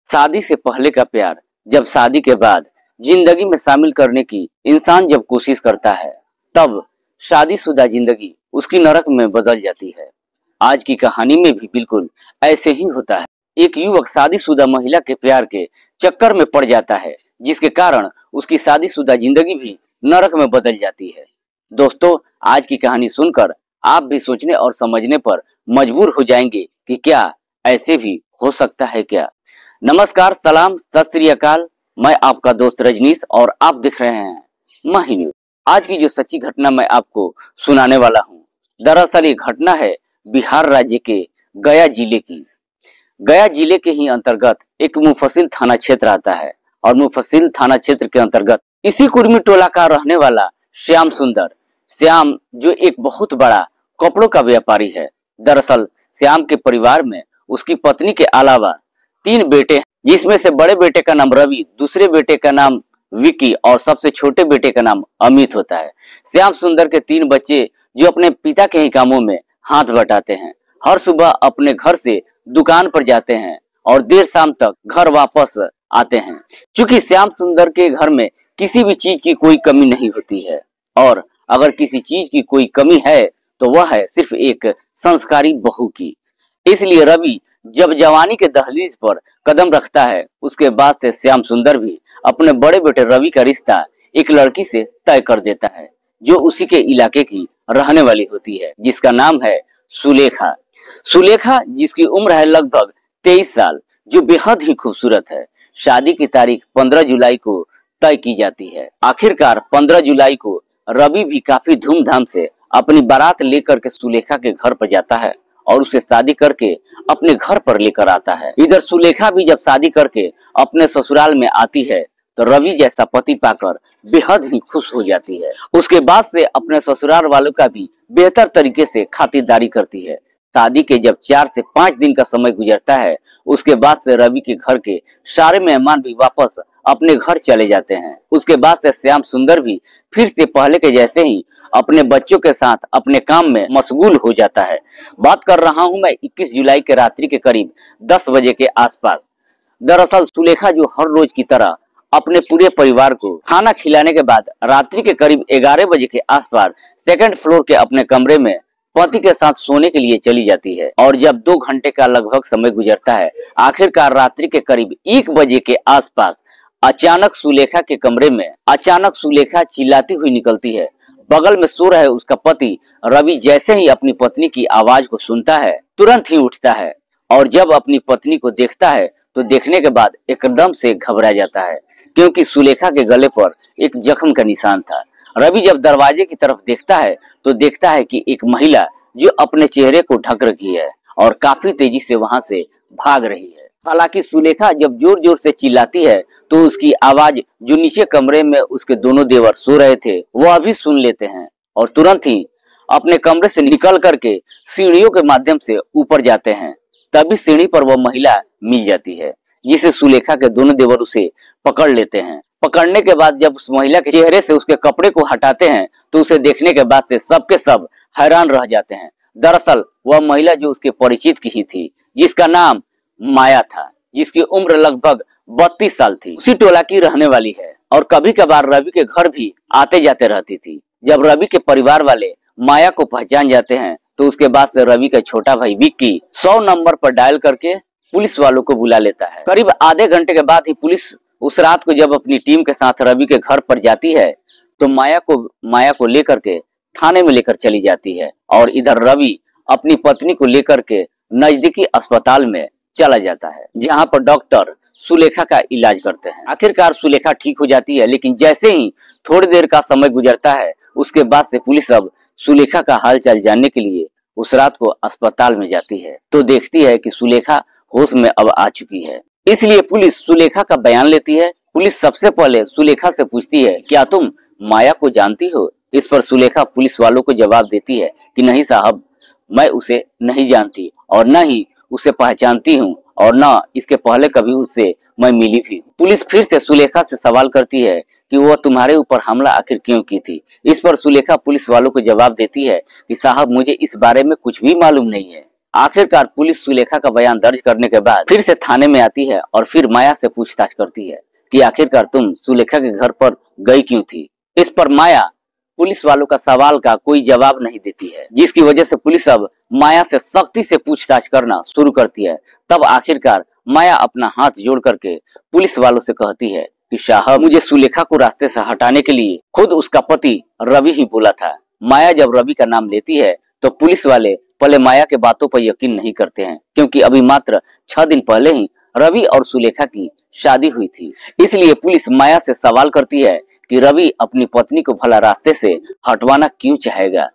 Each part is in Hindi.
शादी से पहले का प्यार जब शादी के बाद जिंदगी में शामिल करने की इंसान जब कोशिश करता है, तब शादीशुदा जिंदगी उसकी नरक में बदल जाती है। आज की कहानी में भी बिल्कुल ऐसे ही होता है। एक युवक शादीशुदा महिला के प्यार के चक्कर में पड़ जाता है, जिसके कारण उसकी शादीशुदा जिंदगी भी नरक में बदल जाती है। दोस्तों, आज की कहानी सुनकर आप भी सोचने और समझने पर मजबूर हो जाएंगे कि क्या ऐसे भी हो सकता है क्या। नमस्कार, सलाम, सत श्री अकाल। मैं आपका दोस्त रजनीश और आप देख रहे हैं माही न्यूज। आज की जो सच्ची घटना मैं आपको सुनाने वाला हूँ, दरअसल ये घटना है बिहार राज्य के गया जिले की। गया जिले के ही अंतर्गत एक मुफस्सिल थाना क्षेत्र आता है और मुफस्सिल थाना क्षेत्र के अंतर्गत इसी कुर्मी टोला का रहने वाला श्याम सुंदर, श्याम जो एक बहुत बड़ा कपड़ों का व्यापारी है। दरअसल श्याम के परिवार में उसकी पत्नी के अलावा 3 बेटे हैं, जिसमें से बड़े बेटे का नाम रवि, दूसरे बेटे का नाम विकी और सबसे छोटे बेटे का नाम अमित होता है। श्याम सुंदर के 3 बच्चे जो अपने पिता के ही कामों में हाथ बटाते हैं, हर सुबह अपने घर से दुकान पर जाते हैं और देर शाम तक घर वापस आते हैं। क्योंकि श्याम सुंदर के घर में किसी भी चीज की कोई कमी नहीं होती है, और अगर किसी चीज की कोई कमी है तो वह है सिर्फ एक संस्कारी बहू की। इसलिए रवि जब जवानी के दहलीज पर कदम रखता है, उसके बाद से श्याम सुंदर भी अपने बड़े बेटे रवि का रिश्ता एक लड़की से तय कर देता है, जो उसी के इलाके की रहने वाली होती है, जिसका नाम है सुलेखा। सुलेखा जिसकी उम्र है लगभग 23 साल, जो बेहद ही खूबसूरत है। शादी की तारीख 15 जुलाई को तय की जाती है। आखिरकार 15 जुलाई को रवि भी काफी धूमधाम से अपनी बारात लेकर के सुलेखा के घर पर जाता है और उसे शादी करके अपने घर पर लेकर आता है। इधर सुलेखा भी जब शादी करके अपने ससुराल में आती है तो रवि जैसा पति पाकर बेहद ही खुश हो जाती है। उसके बाद से अपने ससुराल वालों का भी बेहतर तरीके से खातिरदारी करती है। शादी के जब 4 से 5 दिन का समय गुजरता है, उसके बाद से रवि के घर के सारे मेहमान भी वापस अपने घर चले जाते हैं। उसके बाद से श्याम सुंदर भी फिर से पहले के जैसे ही अपने बच्चों के साथ अपने काम में मशगूल हो जाता है। बात कर रहा हूं मैं 21 जुलाई के रात्रि के करीब 10 बजे के आसपास। दरअसल सुलेखा जो हर रोज की तरह अपने पूरे परिवार को खाना खिलाने के बाद रात्रि के करीब 11 बजे के आसपास सेकंड फ्लोर के अपने कमरे में पति के साथ सोने के लिए चली जाती है। और जब 2 घंटे का लगभग समय गुजरता है, आखिरकार रात्रि के करीब 1 बजे के आसपास अचानक सुलेखा के कमरे में सुलेखा चिल्लाती हुई निकलती है। बगल में सो रहे उसका पति रवि जैसे ही अपनी पत्नी की आवाज को सुनता है, तुरंत ही उठता है और जब अपनी पत्नी को देखता है तो देखने के बाद एकदम से घबरा जाता है, क्योंकि सुलेखा के गले पर एक जख्म का निशान था। रवि जब दरवाजे की तरफ देखता है तो देखता है कि एक महिला जो अपने चेहरे को ढक रखी है और काफी तेजी से वहां से भाग रही है। हालांकि सुलेखा जब जोर जोर से चिल्लाती है तो उसकी आवाज जो नीचे कमरे में उसके दोनों देवर सो रहे थे वह भी सुन लेते हैं और तुरंत ही अपने कमरे से निकल करके सीढ़ियों के माध्यम से ऊपर जाते हैं। तभी सीढ़ी पर वह महिला मिल जाती है, जिसे सुलेखा के दोनों देवर उसे पकड़ लेते हैं। पकड़ने के बाद जब उस महिला के चेहरे से उसके कपड़े को हटाते हैं तो उसे देखने के बाद से सबके सब हैरान रह जाते हैं। दरअसल वह महिला जो उसके परिचित की ही थी, जिसका नाम माया था, जिसकी उम्र लगभग 32 साल थी, उसी टोला की रहने वाली है और कभी कभार रवि के घर भी आते जाते रहती थी। जब रवि के परिवार वाले माया को पहचान जाते हैं तो उसके बाद से रवि का छोटा भाई विक्की 100 नंबर पर डायल करके पुलिस वालों को बुला लेता है। करीब आधे घंटे के बाद ही पुलिस उस रात को जब अपनी टीम के साथ रवि के घर पर जाती है तो माया को लेकर के थाने में लेकर चली जाती है और इधर रवि अपनी पत्नी को लेकर के नजदीकी अस्पताल में चला जाता है, जहां पर डॉक्टर सुलेखा का इलाज करते हैं। आखिरकार सुलेखा ठीक हो जाती है, लेकिन जैसे ही थोड़ी देर का समय गुजरता है, उसके बाद से पुलिस अब सुलेखा का हालचाल जानने के लिए उस रात को अस्पताल में जाती है तो देखती है कि सुलेखा होश में अब आ चुकी है। इसलिए पुलिस सुलेखा का बयान लेती है। पुलिस सबसे पहले सुलेखा से पूछती है, क्या तुम माया को जानती हो? इस पर सुलेखा पुलिस वालों को जवाब देती है कि नहीं साहब, मैं उसे नहीं जानती और न ही उसे पहचानती हूँ और न इसके पहले कभी उससे मैं मिली थी। पुलिस फिर से सुलेखा से सवाल करती है कि वह तुम्हारे ऊपर हमला आखिर क्यों की थी। इस पर सुलेखा पुलिस वालों को जवाब देती है कि साहब, मुझे इस बारे में कुछ भी मालूम नहीं है, आखिरकार पुलिस सुलेखा का बयान दर्ज करने के बाद फिर से थाने में आती है और फिर माया से पूछताछ करती है कि आखिरकार तुम सुलेखा के घर पर गई क्यों थी। इस पर माया पुलिस वालों का सवाल का कोई जवाब नहीं देती है, जिसकी वजह से पुलिस अब माया से सख्ती से पूछताछ करना शुरू करती है। तब आखिरकार माया अपना हाथ जोड़ करके पुलिस वालों से कहती है कि साहब, मुझे सुलेखा को रास्ते से हटाने के लिए खुद उसका पति रवि ही बोला था। माया जब रवि का नाम लेती है तो पुलिस वाले पहले माया के बातों पर यकीन नहीं करते हैं, क्योंकि अभी मात्र 6 दिन पहले ही रवि और सुलेखा की शादी हुई थी। इसलिए पुलिस माया से सवाल करती है कि रवि अपनी पत्नी को भला रास्ते से हटवाना क्यों चाहेगा।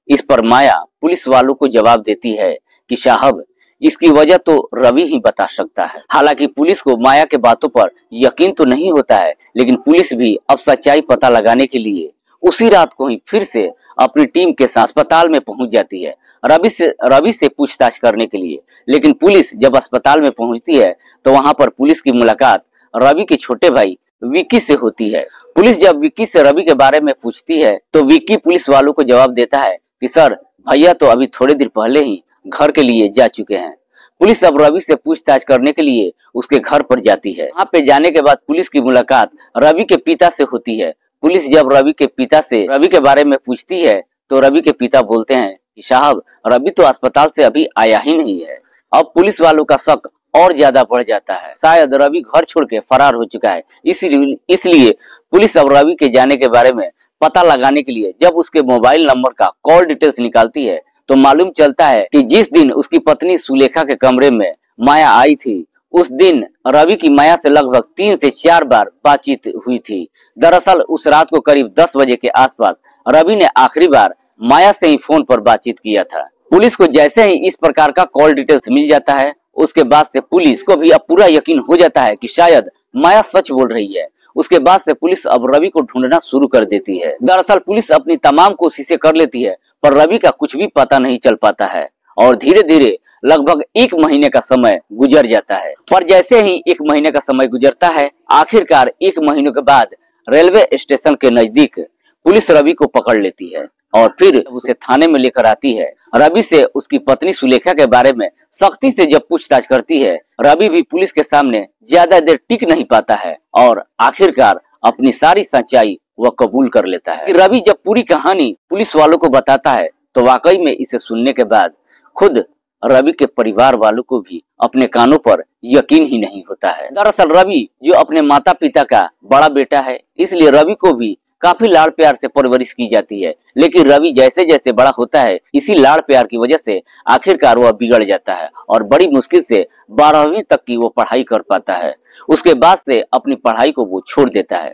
इस पर माया पुलिस वालों को जवाब देती है कि साहब, इसकी वजह तो रवि ही बता सकता है। हालांकि पुलिस को माया के बातों पर यकीन तो नहीं होता है, लेकिन पुलिस भी अब सच्चाई पता लगाने के लिए उसी रात को ही फिर से अपनी टीम के साथ अस्पताल में पहुंच जाती है रवि से पूछताछ करने के लिए। लेकिन पुलिस जब अस्पताल में पहुंचती है तो वहां पर पुलिस की मुलाकात रवि के छोटे भाई विक्की से होती है। पुलिस जब विक्की से रवि के बारे में पूछती है तो विक्की पुलिस वालों को जवाब देता है कि सर, भैया तो अभी थोड़े देर पहले ही घर के लिए जा चुके हैं। पुलिस अब रवि से पूछताछ करने के लिए उसके घर पर जाती है। वहां पे जाने के बाद पुलिस की मुलाकात रवि के पिता से होती है। पुलिस जब रवि के पिता से रवि के बारे में पूछती है तो रवि के पिता बोलते हैं कि साहब, रवि तो अस्पताल से अभी आया ही नहीं है। अब पुलिस वालों का शक और ज्यादा बढ़ जाता है, शायद रवि घर छोड़ के फरार हो चुका है। इसलिए पुलिस अब रवि के जाने के बारे में पता लगाने के लिए जब उसके मोबाइल नंबर का कॉल डिटेल्स निकालती है तो मालूम चलता है कि जिस दिन उसकी पत्नी सुलेखा के कमरे में माया आई थी, उस दिन रवि की माया से लगभग 3 से 4 बार बातचीत हुई थी। दरअसल उस रात को करीब 10 बजे के आसपास रवि ने आखिरी बार माया से ही फोन पर बातचीत किया था। पुलिस को जैसे ही इस प्रकार का कॉल डिटेल्स मिल जाता है, उसके बाद से पुलिस को भी अब पूरा यकीन हो जाता है कि शायद माया सच बोल रही है। उसके बाद से पुलिस अब रवि को ढूंढना शुरू कर देती है। दरअसल पुलिस अपनी तमाम कोशिशें कर लेती है, पर रवि का कुछ भी पता नहीं चल पाता है और धीरे धीरे लगभग 1 महीने का समय गुजर जाता है। पर जैसे ही 1 महीने का समय गुजरता है, आखिरकार 1 महीने के बाद रेलवे स्टेशन के नजदीक पुलिस रवि को पकड़ लेती है और फिर उसे थाने में लेकर आती है। रवि से उसकी पत्नी सुलेखा के बारे में सख्ती से जब पूछताछ करती है, रवि भी पुलिस के सामने ज्यादा देर टिक नहीं पाता है और आखिरकार अपनी सारी सच्चाई वह कबूल कर लेता है। रवि जब पूरी कहानी पुलिस वालों को बताता है तो वाकई में इसे सुनने के बाद खुद रवि के परिवार वालों को भी अपने कानों पर यकीन ही नहीं होता है। दरअसल रवि जो अपने माता पिता का बड़ा बेटा है, इसलिए रवि को भी काफी लाड़ प्यार से परवरिश की जाती है। लेकिन रवि जैसे जैसे बड़ा होता है, इसी लाड़ प्यार की वजह से आखिरकार वह बिगड़ जाता है और बड़ी मुश्किल से 12वीं तक की वो पढ़ाई कर पाता है। उसके बाद से अपनी पढ़ाई को वो छोड़ देता है।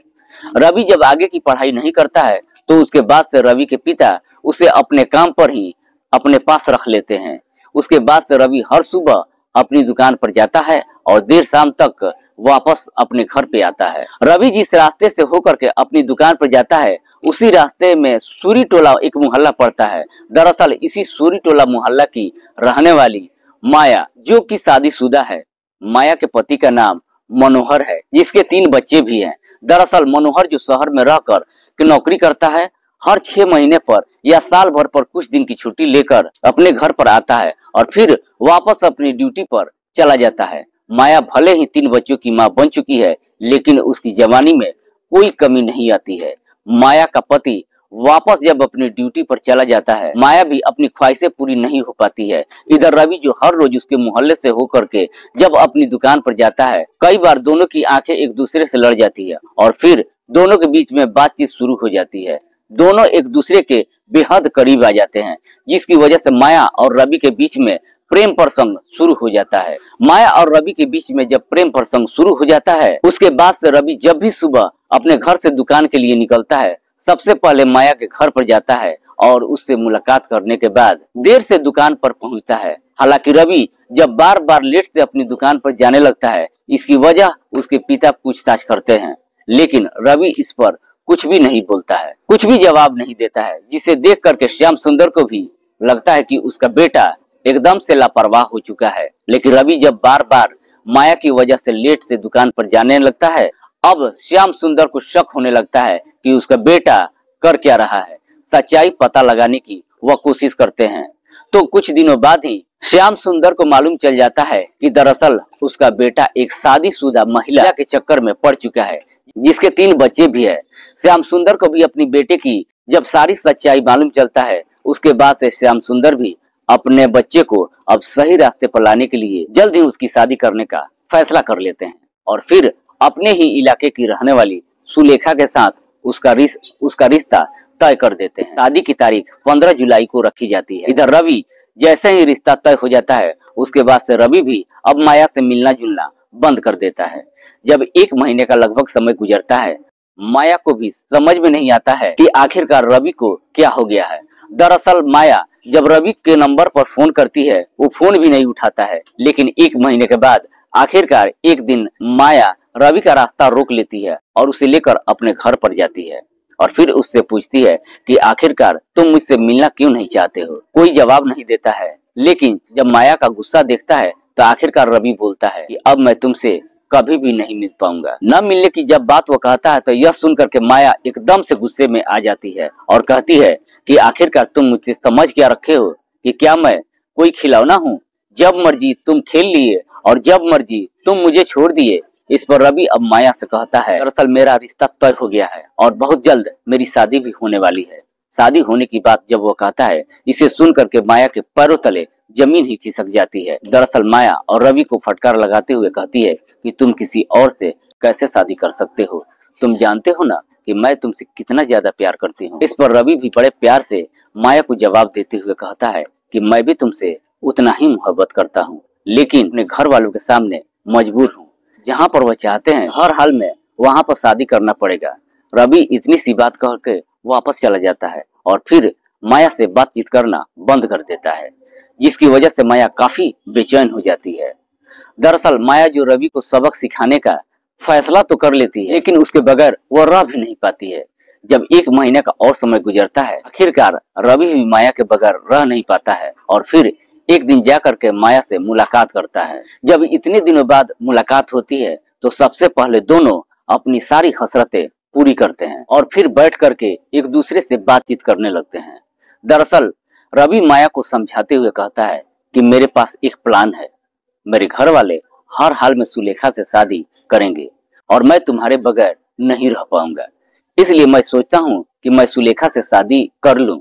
रवि जब आगे की पढ़ाई नहीं करता है तो उसके बाद से रवि के पिता उसे अपने काम पर ही अपने पास रख लेते हैं। उसके बाद से रवि हर सुबह अपनी दुकान पर जाता है और देर शाम तक वापस अपने घर पे आता है। रवि जिस रास्ते से होकर के अपनी दुकान पर जाता है, उसी रास्ते में सूरी टोला एक मोहल्ला पड़ता है। दरअसल इसी सूरी टोला मोहल्ला की रहने वाली माया, जो कि शादीशुदा है, माया के पति का नाम मनोहर है, जिसके 3 बच्चे भी हैं। दरअसल मनोहर जो शहर में रहकर के नौकरी करता है, हर 6 महीने पर या साल भर पर कुछ दिन की छुट्टी लेकर अपने घर पर आता है और फिर वापस अपनी ड्यूटी पर चला जाता है। माया भले ही 3 बच्चों की मां बन चुकी है, लेकिन उसकी जवानी में कोई कमी नहीं आती है। माया का पति वापस जब अपनी ड्यूटी पर चला जाता है, माया भी अपनी ख्वाहिशें पूरी नहीं हो पाती है। इधर रवि जो हर रोज उसके मोहल्ले से होकर के जब अपनी दुकान पर जाता है, कई बार दोनों की आंखें एक दूसरे से लड़ जाती है और फिर दोनों के बीच में बातचीत शुरू हो जाती है। दोनों एक दूसरे के बेहद करीब आ जाते हैं, जिसकी वजह से माया और रवि के बीच में प्रेम प्रसंग शुरू हो जाता है। माया और रवि के बीच में जब प्रेम प्रसंग शुरू हो जाता है, उसके बाद से रवि जब भी सुबह अपने घर से दुकान के लिए निकलता है, सबसे पहले माया के घर पर जाता है और उससे मुलाकात करने के बाद देर से दुकान पर पहुंचता है। हालांकि रवि जब बार बार लेट से अपनी दुकान पर जाने लगता है, इसकी वजह उसके पिता पूछताछ करते हैं, लेकिन रवि इस पर कुछ भी नहीं बोलता है, कुछ भी जवाब नहीं देता है, जिसे देख करके श्याम सुंदर को भी लगता है कि उसका बेटा एकदम से लापरवाह हो चुका है। लेकिन रवि जब बार बार माया की वजह से लेट से दुकान पर जाने लगता है, अब श्याम सुंदर को शक होने लगता है कि उसका बेटा कर क्या रहा है। सच्चाई पता लगाने की वह कोशिश करते हैं। तो कुछ दिनों बाद ही श्याम सुंदर को मालूम चल जाता है कि दरअसल उसका बेटा एक शादीशुदा महिला के चक्कर में पड़ चुका है, जिसके 3 बच्चे भी है। श्याम सुंदर को भी अपनी बेटे की जब सारी सच्चाई मालूम चलता है, उसके बाद से श्याम सुंदर भी अपने बच्चे को अब सही रास्ते पर लाने के लिए जल्द ही उसकी शादी करने का फैसला कर लेते हैं और फिर अपने ही इलाके की रहने वाली सुलेखा के साथ उसका रिश्ता तय कर देते हैं। शादी की तारीख 15 जुलाई को रखी जाती है। इधर रवि जैसे ही रिश्ता तय हो जाता है, उसके बाद से रवि भी अब माया से मिलना जुलना बंद कर देता है। जब 1 महीने का लगभग समय गुजरता है, माया को भी समझ में नहीं आता है कि आखिरकार रवि को क्या हो गया है। दरअसल माया जब रवि के नंबर पर फोन करती है, वो फोन भी नहीं उठाता है। लेकिन 1 महीने के बाद आखिरकार एक दिन माया रवि का रास्ता रोक लेती है और उसे लेकर अपने घर पर जाती है और फिर उससे पूछती है कि आखिरकार तुम मुझसे मिलना क्यों नहीं चाहते हो। कोई जवाब नहीं देता है, लेकिन जब माया का गुस्सा देखता है तो आखिरकार रवि बोलता है कि अब मैं तुमसे कभी भी नहीं मिल पाऊंगा। न मिलने की जब बात वो कहता है तो यह सुनकर के माया एकदम से गुस्से में आ जाती है और कहती है कि आखिरकार तुम मुझसे समझ क्या रखे हो कि क्या मैं कोई खिलौना हूँ? जब मर्जी तुम खेल लिए और जब मर्जी तुम मुझे छोड़ दिए। इस पर रवि अब माया से कहता है, दरअसल मेरा रिश्ता तय हो गया है और बहुत जल्द मेरी शादी भी होने वाली है। शादी होने की बात जब वो कहता है, इसे सुन करके माया के पैरों तले जमीन ही खिसक जाती है। दरअसल माया और रवि को फटकार लगाते हुए कहती है कि तुम किसी और से कैसे शादी कर सकते हो? तुम जानते हो ना कि मैं तुमसे कितना ज्यादा प्यार करती हूँ। इस पर रवि भी बड़े प्यार से माया को जवाब देते हुए कहता है कि मैं भी तुमसे उतना ही मोहब्बत करता हूँ, लेकिन अपने घर वालों के सामने मजबूर हूँ। जहाँ पर वह चाहते हैं हर हाल में वहाँ पर शादी करना पड़ेगा। रवि इतनी सी बात कह के वापस चला जाता है और फिर माया से बातचीत करना बंद कर देता है, जिसकी वजह से माया काफी बेचैन हो जाती है। दरअसल माया जो रवि को सबक सिखाने का फैसला तो कर लेती है, लेकिन उसके बगैर वो रह भी नहीं पाती है। जब 1 महीने का और समय गुजरता है, आखिरकार रवि भी माया के बगैर रह नहीं पाता है और फिर एक दिन जाकर के माया से मुलाकात करता है। जब इतने दिनों बाद मुलाकात होती है तो सबसे पहले दोनों अपनी सारी हसरतें पूरी करते हैं और फिर बैठ करके एक दूसरे से बातचीत करने लगते हैं। दरअसल रवि माया को समझाते हुए कहता है कि मेरे पास एक प्लान है। मेरे घर वाले हर हाल में सुलेखा से शादी करेंगे और मैं तुम्हारे बगैर नहीं रह पाऊंगा, इसलिए मैं सोचता हूँ कि मैं सुलेखा से शादी कर लूं।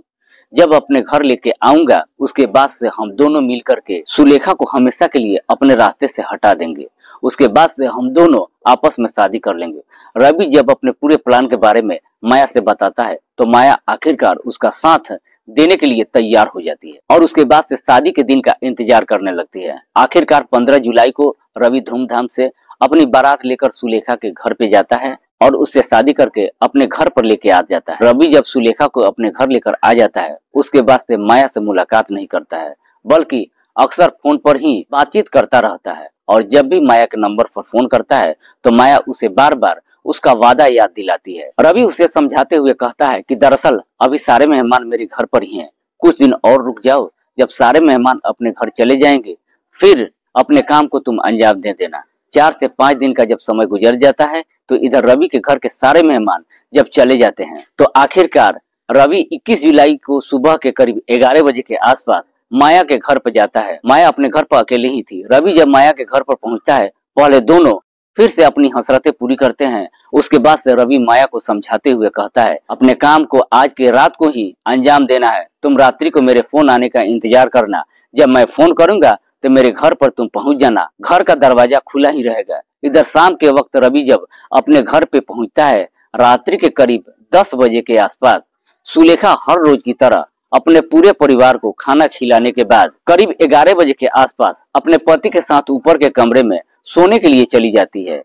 जब अपने घर लेके आऊंगा, उसके बाद से हम दोनों मिल करके सुलेखा को हमेशा के लिए अपने रास्ते से हटा देंगे। उसके बाद से हम दोनों आपस में शादी कर लेंगे। रवि जब अपने पूरे प्लान के बारे में माया से बताता है तो माया आखिरकार उसका साथ देने के लिए तैयार हो जाती है और उसके बाद से शादी के दिन का इंतजार करने लगती है। आखिरकार 15 जुलाई को रवि धूमधाम से अपनी बारात लेकर सुलेखा के घर पे जाता है और उससे शादी करके अपने घर पर लेके आ जाता है। रवि जब सुलेखा को अपने घर लेकर आ जाता है, उसके बाद से माया से मुलाकात नहीं करता है, बल्कि अक्सर फोन पर ही बातचीत करता रहता है और जब भी माया के नंबर पर फोन करता है तो माया उसे बार बार उसका वादा याद दिलाती है। रवि उसे समझाते हुए कहता है कि दरअसल अभी सारे मेहमान मेरे घर पर ही हैं, कुछ दिन और रुक जाओ। जब सारे मेहमान अपने घर चले जाएंगे फिर अपने काम को तुम अंजाम दे देना। 4 से 5 दिन का जब समय गुजर जाता है तो इधर रवि के घर के सारे मेहमान जब चले जाते हैं तो आखिरकार रवि 21 जुलाई को सुबह के करीब 11 बजे के आसपास माया के घर पर जाता है। माया अपने घर पर अकेले ही थी। रवि जब माया के घर पर पहुंचता है, पहले दोनों फिर से अपनी हसरतें पूरी करते हैं। उसके बाद से रवि माया को समझाते हुए कहता है, अपने काम को आज के रात को ही अंजाम देना है। तुम रात्रि को मेरे फोन आने का इंतजार करना। जब मैं फोन करूंगा तो मेरे घर पर तुम पहुंच जाना। घर का दरवाजा खुला ही रहेगा। इधर शाम के वक्त रवि जब अपने घर पे पहुंचता है, रात्रि के करीब 10 बजे के आसपास, सुलेखा हर रोज की तरह अपने पूरे परिवार को खाना खिलाने के बाद करीब 11 बजे के आसपास अपने पति के साथ ऊपर के कमरे में सोने के लिए चली जाती है।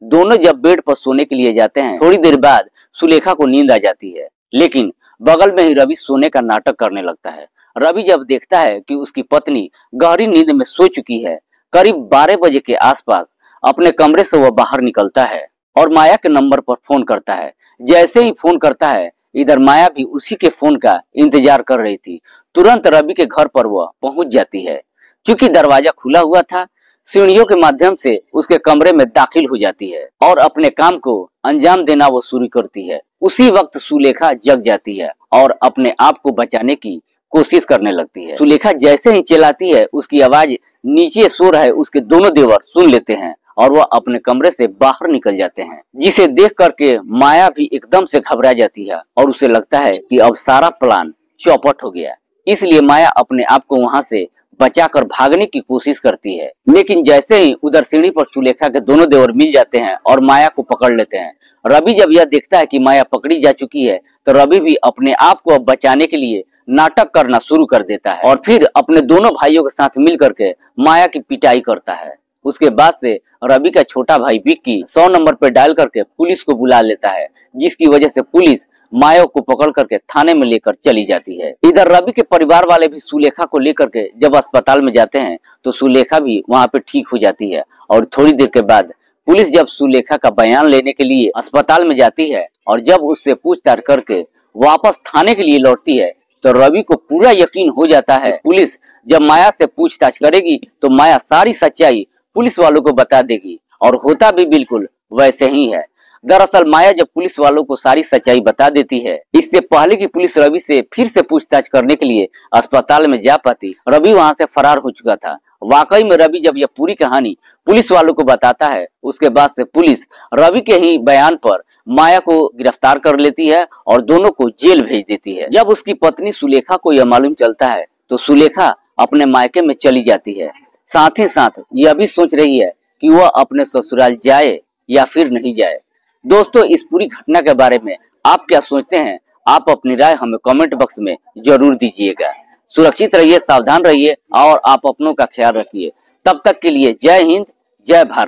दोनों जब बेड पर सोने के लिए जाते हैं, थोड़ी देर बाद सुलेखा को नींद आ जाती है, लेकिन बगल में ही रवि सोने का नाटक करने लगता है। रवि जब देखता है कि उसकी पत्नी गहरी नींद में सो चुकी है, करीब 12 बजे के आसपास अपने कमरे से वह बाहर निकलता है और माया के नंबर पर फोन करता है। जैसे ही फोन करता है, इधर माया भी उसी के फोन का इंतजार कर रही थी। तुरंत रवि के घर पर वह पहुंच जाती है। क्योंकि दरवाजा खुला हुआ था, सीढ़ियों के माध्यम से उसके कमरे में दाखिल हो जाती है और अपने काम को अंजाम देना वो शुरू करती है। उसी वक्त सुलेखा जग जाती है और अपने आप को बचाने की कोशिश करने लगती है। सुलेखा जैसे ही चिल्लाती है, उसकी आवाज नीचे सो रहे उसके दोनों देवर सुन लेते हैं और वह अपने कमरे से बाहर निकल जाते हैं, जिसे देख करके माया भी एकदम से घबरा जाती है और उसे लगता है कि अब सारा प्लान चौपट हो गया। इसलिए माया अपने आप को वहां से बचाकर भागने की कोशिश करती है, लेकिन जैसे ही उधर सीढ़ी पर सुलेखा के दोनों देवर मिल जाते हैं और माया को पकड़ लेते हैं। रवि जब यह देखता है कि माया पकड़ी जा चुकी है, तो रवि भी अपने आप को अब बचाने के लिए नाटक करना शुरू कर देता है और फिर अपने दोनों भाइयों के साथ मिल करके माया की पिटाई करता है। उसके बाद से रवि का छोटा भाई विक्की 100 नंबर पर डायल करके पुलिस को बुला लेता है, जिसकी वजह से पुलिस माया को पकड़ करके थाने में लेकर चली जाती है। इधर रवि के परिवार वाले भी सुलेखा को लेकर के जब अस्पताल में जाते हैं, तो सुलेखा भी वहां पे ठीक हो जाती है और थोड़ी देर के बाद पुलिस जब सुलेखा का बयान लेने के लिए अस्पताल में जाती है और जब उससे पूछताछ करके वापस थाने के लिए लौटती है, तो रवि को पूरा यकीन हो जाता है पुलिस जब माया से पूछताछ करेगी तो माया सारी सच्चाई पुलिस वालों को बता देगी, और होता भी बिल्कुल वैसे ही है। दरअसल माया जब पुलिस वालों को सारी सच्चाई बता देती है, इससे पहले कि पुलिस रवि से फिर से पूछताछ करने के लिए अस्पताल में जा पाती, रवि वहां से फरार हो चुका था। वाकई में रवि जब यह पूरी कहानी पुलिस वालों को बताता है, उसके बाद से पुलिस रवि के ही बयान पर माया को गिरफ्तार कर लेती है और दोनों को जेल भेज देती है। जब उसकी पत्नी सुलेखा को यह मालूम चलता है, तो सुलेखा अपने मायके में चली जाती है। साथ ही साथ यह भी सोच रही है कि वह अपने ससुराल जाए या फिर नहीं जाए। दोस्तों, इस पूरी घटना के बारे में आप क्या सोचते हैं? आप अपनी राय हमें कमेंट बॉक्स में जरूर दीजिएगा। सुरक्षित रहिए, सावधान रहिए और आप अपनों का ख्याल रखिए। तब तक के लिए जय हिंद, जय भारत।